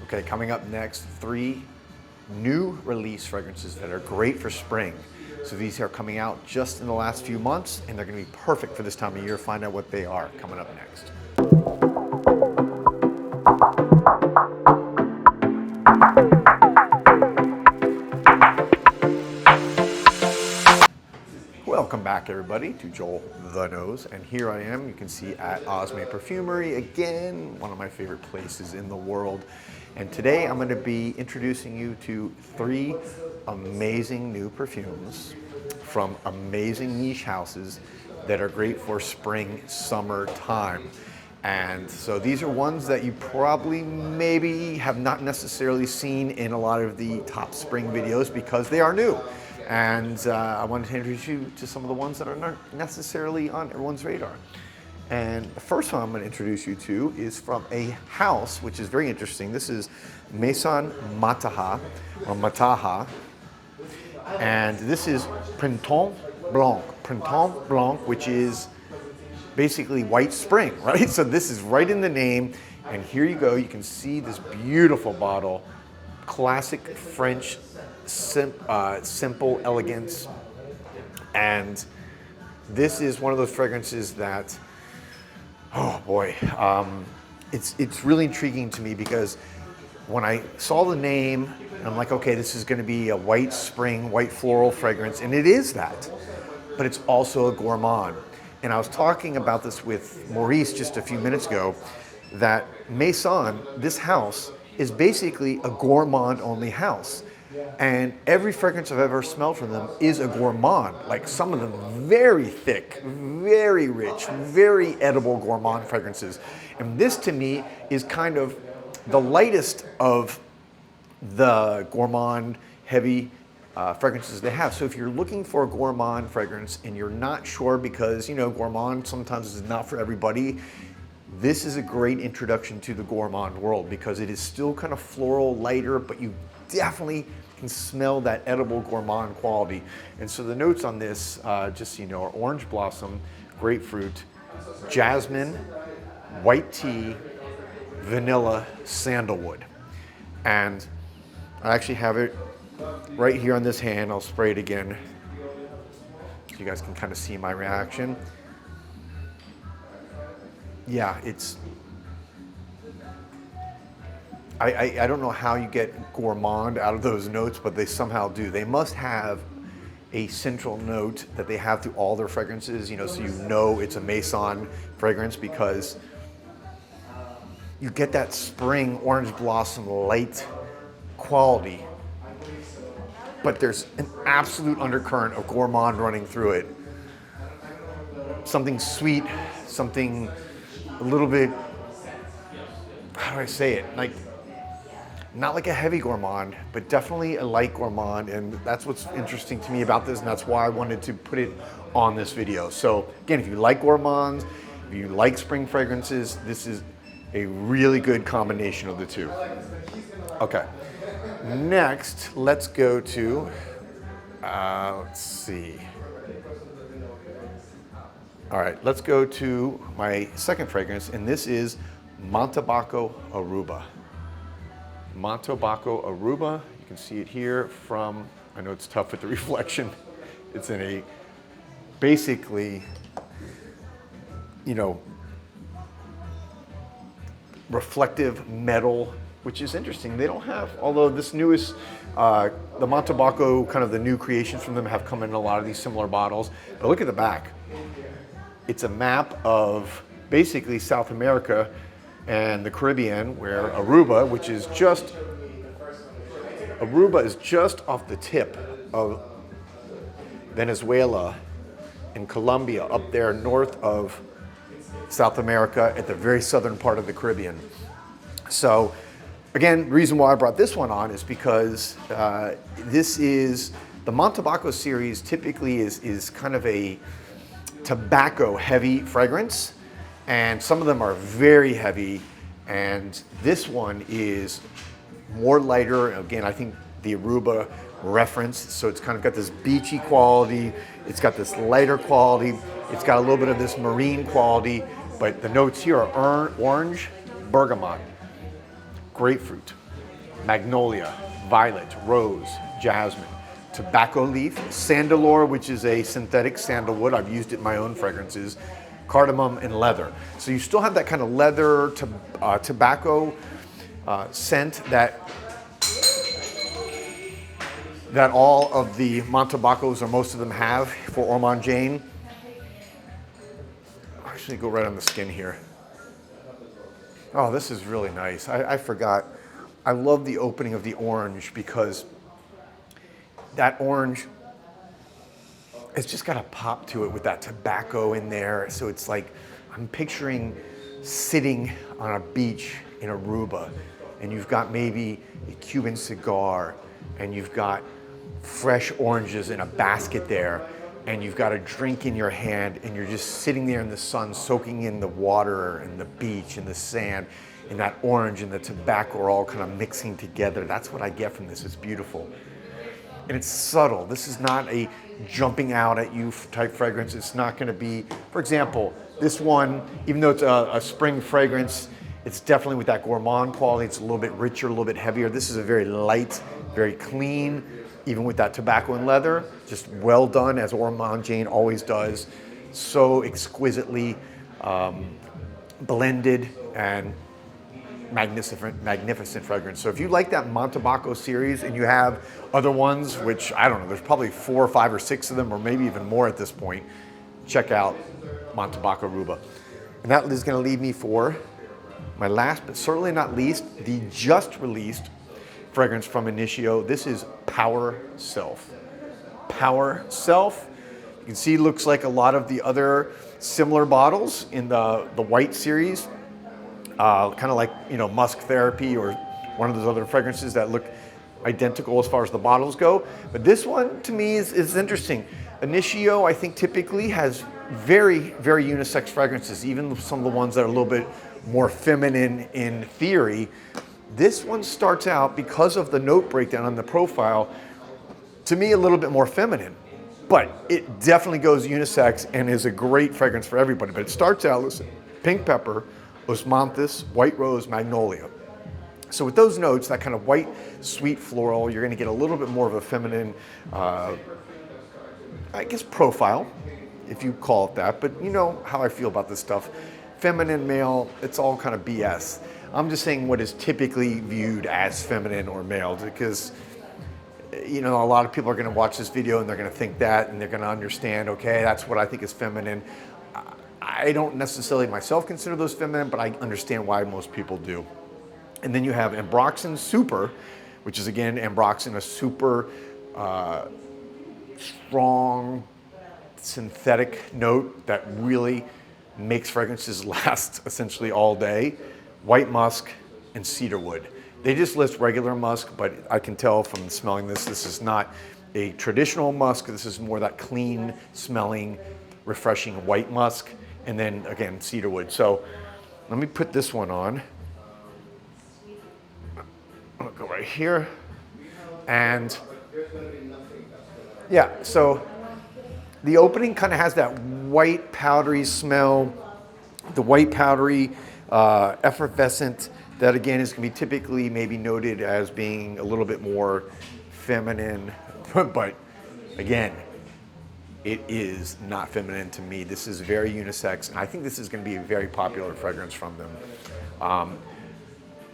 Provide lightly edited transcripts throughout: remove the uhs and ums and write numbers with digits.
Okay, coming up next, 3 new release fragrances that are great for spring. So these are coming out just in the last few months, and they're gonna be perfect for this time of year. Find out what they are coming up next. Welcome back, everybody, to Joel the Nose, and here I am. You can see at Osme Perfumery again, one of my favorite places in the world. And today I'm going to be introducing you to 3 amazing new perfumes from amazing niche houses that are great for spring, summer time. And so these are ones that you probably maybe have not necessarily seen in a lot of the top spring videos because they are new. And I wanted to introduce you to some of the ones that are not necessarily on everyone's radar. And the first one I'm going to introduce you to is from a house, which is very interesting. This is Maison Mataha, or Mataha. And this is Printemps Blanc. Printemps Blanc, which is basically white spring, right? So this is right in the name. And here you go. You can see this beautiful bottle. Classic French simple elegance, and this is one of those fragrances that, oh boy, it's really intriguing to me because when I saw the name, I'm like, okay, this is going to be a white spring, white floral fragrance, and it is that, but it's also a gourmand. And I was talking about this with Maurice just a few minutes ago, that Maison, this house, is basically a gourmand-only house. And every fragrance I've ever smelled from them is a gourmand. Like some of them very thick, very rich, very edible gourmand fragrances. And this to me is kind of the lightest of the gourmand heavy fragrances they have. So if you're looking for a gourmand fragrance and you're not sure because, you know, gourmand sometimes is not for everybody, this is a great introduction to the gourmand world because it is still kind of floral, lighter, but you definitely can smell that edible gourmand quality. And so the notes on this, just so you know, are orange blossom, grapefruit, jasmine, white tea, vanilla, sandalwood. And I actually have it right here on this hand. I'll spray it again so you guys can kind of see my reaction. Yeah, it's, I don't know how you get gourmand out of those notes, but they somehow do. They must have a central note that they have through all their fragrances, you know, so you know it's a Maison fragrance because you get that spring orange blossom light quality, but there's an absolute undercurrent of gourmand running through it. Something sweet, something a little bit, how do I say it? Like, not like a heavy gourmand, but definitely a light gourmand, and that's what's interesting to me about this, and that's why I wanted to put it on this video. So again, if you like gourmands, if you like spring fragrances, this is a really good combination of the two. Okay, next, let's go to, let's see. All right, let's go to my second fragrance, and this is Montabaco Aruba. Montabaco Aruba, you can see it here from, I know it's tough with the reflection. It's in a, basically, you know, reflective metal, which is interesting. They don't have, although this newest, the Montabaco, kind of the new creations from them have come in a lot of these similar bottles. But look at the back. It's a map of basically South America and the Caribbean, where Aruba, which is just, Aruba is just off the tip of Venezuela and Colombia, up there north of South America at the very southern part of the Caribbean. So again, the reason why I brought this one on is because this is, the Montabaco series typically is kind of a tobacco heavy fragrance, and some of them are very heavy, and this one is more lighter. Again, I think the Aruba reference, so it's kind of got this beachy quality, it's got this lighter quality, it's got a little bit of this marine quality, but the notes here are orange, bergamot, grapefruit, magnolia, violet, rose, jasmine, tobacco leaf, sandalwood, which is a synthetic sandalwood. I've used it in my own fragrances, cardamom, and leather. So you still have that kind of leather to tobacco scent that all of the Montabacos, or most of them, have for Ormond Jane. I'll actually go right on the skin here. Oh, this is really nice. I forgot. I love the opening of the orange because that orange, it's just got a pop to it with that tobacco in there. So it's like, I'm picturing sitting on a beach in Aruba, and you've got maybe a Cuban cigar, and you've got fresh oranges in a basket there, and you've got a drink in your hand, and you're just sitting there in the sun, soaking in the water and the beach and the sand, and that orange and the tobacco are all kind of mixing together. That's what I get from this. It's beautiful. And it's subtle. This is not a jumping out at you type fragrance. It's not going to be, for example, this one, even though it's a spring fragrance, it's definitely with that gourmand quality. It's a little bit richer, a little bit heavier. This is a very light, very clean, even with that tobacco and leather, just well done, as Ormond Jane always does. So exquisitely blended and magnificent fragrance. So if you like that Montabaco series and you have other ones, which I don't know, there's probably 4 or 5 or 6 of them, or maybe even more at this point, check out Montabaco Aruba. And that is going to leave me for my last, but certainly not least, the just released fragrance from Initio. This is Power Self. Power Self. You can see it looks like a lot of the other similar bottles in the white series. Kind of like, you know, Musk Therapy or one of those other fragrances that look identical as far as the bottles go. But this one, to me, is interesting. Initio, I think, typically has very, very unisex fragrances, even some of the ones that are a little bit more feminine in theory. This one starts out, because of the note breakdown on the profile, to me a little bit more feminine. But it definitely goes unisex and is a great fragrance for everybody. But it starts out, listen, pink pepper, osmanthus, white rose, magnolia. So with those notes, that kind of white, sweet floral, you're going to get a little bit more of a feminine, I guess, profile, if you call it that. But you know how I feel about this stuff. Feminine, male, it's all kind of BS. I'm just saying what is typically viewed as feminine or male, because, you know, a lot of people are going to watch this video and they're going to think that, and they're going to understand, okay, that's what I think is feminine. I don't necessarily myself consider those feminine, but I understand why most people do. And then you have Ambroxan Super, which is, again, Ambroxan, a super strong synthetic note that really makes fragrances last essentially all day. White musk and cedarwood. They just list regular musk, but I can tell from smelling this, this is not a traditional musk. This is more that clean smelling, refreshing white musk. And then again, cedarwood. So let me put this one on. I'll go right here. And yeah, so the opening kind of has that white powdery smell, the white powdery effervescent, that again is going to be typically maybe noted as being a little bit more feminine, but again, it is not feminine to me. This is very unisex, and I think this is going to be a very popular fragrance from them.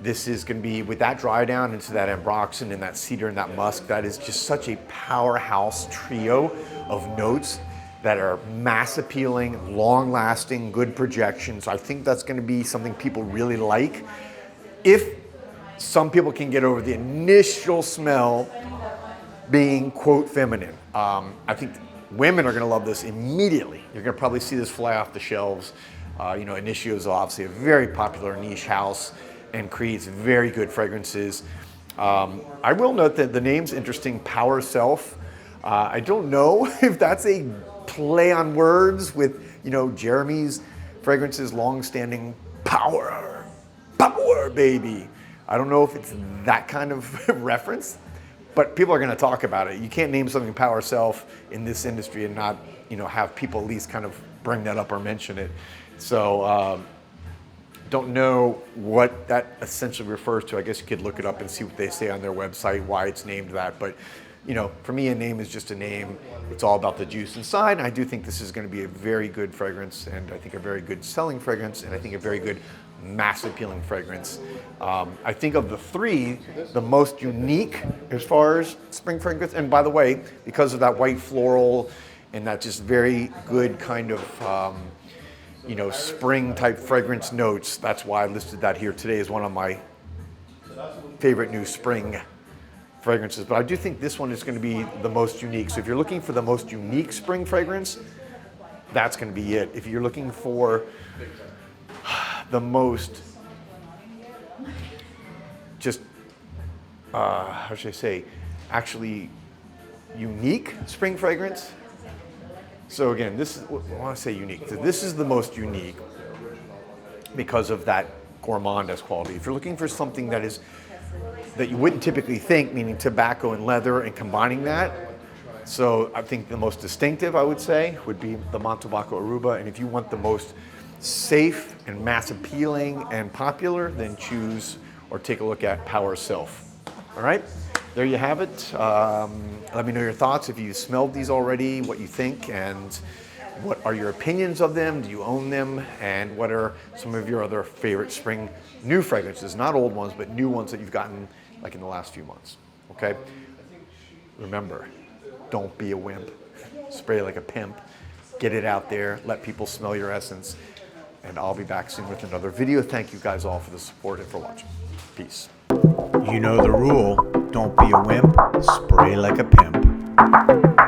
This is going to be, with that dry down into that ambroxan and that cedar and that musk, that is just such a powerhouse trio of notes that are mass appealing, long lasting, good projections. I think that's going to be something people really like. If some people can get over the initial smell being, quote, feminine. I think women are going to love this immediately. You're going to probably see this fly off the shelves. You know, Initio is obviously a very popular niche house and creates very good fragrances. I will note that the name's interesting, Power Self. I don't know if that's a play on words with, you know, Jeremy's fragrances, long-standing power, baby. I don't know if it's that kind of reference, but people are going to talk about it. You can't name something Power Self in this industry and not, you know, have people at least kind of bring that up or mention it. So don't know what that essentially refers to. I guess you could look it up and see what they say on their website, why it's named that. But you know, for me, a name is just a name. It's all about the juice inside. And I do think this is going to be a very good fragrance, and I think a very good selling fragrance, and I think a very good mass appealing fragrance. I think of the three, the most unique as far as spring fragrance. And by the way, because of that white floral and that just very good kind of you know, spring type fragrance notes, that's why I listed that here today as one of my favorite new spring fragrances. But I do think this one is going to be the most unique. So if you're looking for the most unique spring fragrance, that's going to be it. If you're looking for the most just how should I say, actually unique spring fragrance. So again, this is, I want to say unique. So this is the most unique because of that gourmandise quality. If you're looking for something that is that you wouldn't typically think, meaning tobacco and leather, and combining that. So I think the most distinctive, I would say, would be the Montabaco Aruba. And if you want the most safe and mass appealing and popular, then choose or take a look at Power Self. All right, there you have it. Let me know your thoughts if you smelled these already, what you think, and what are your opinions of them? Do you own them? And what are some of your other favorite spring new fragrances? Not old ones, but new ones that you've gotten like in the last few months, okay? Remember, don't be a wimp. Spray like a pimp. Get it out there. Let people smell your essence. And I'll be back soon with another video. Thank you guys all for the support and for watching. Peace. You know the rule. Don't be a wimp. Spray like a pimp.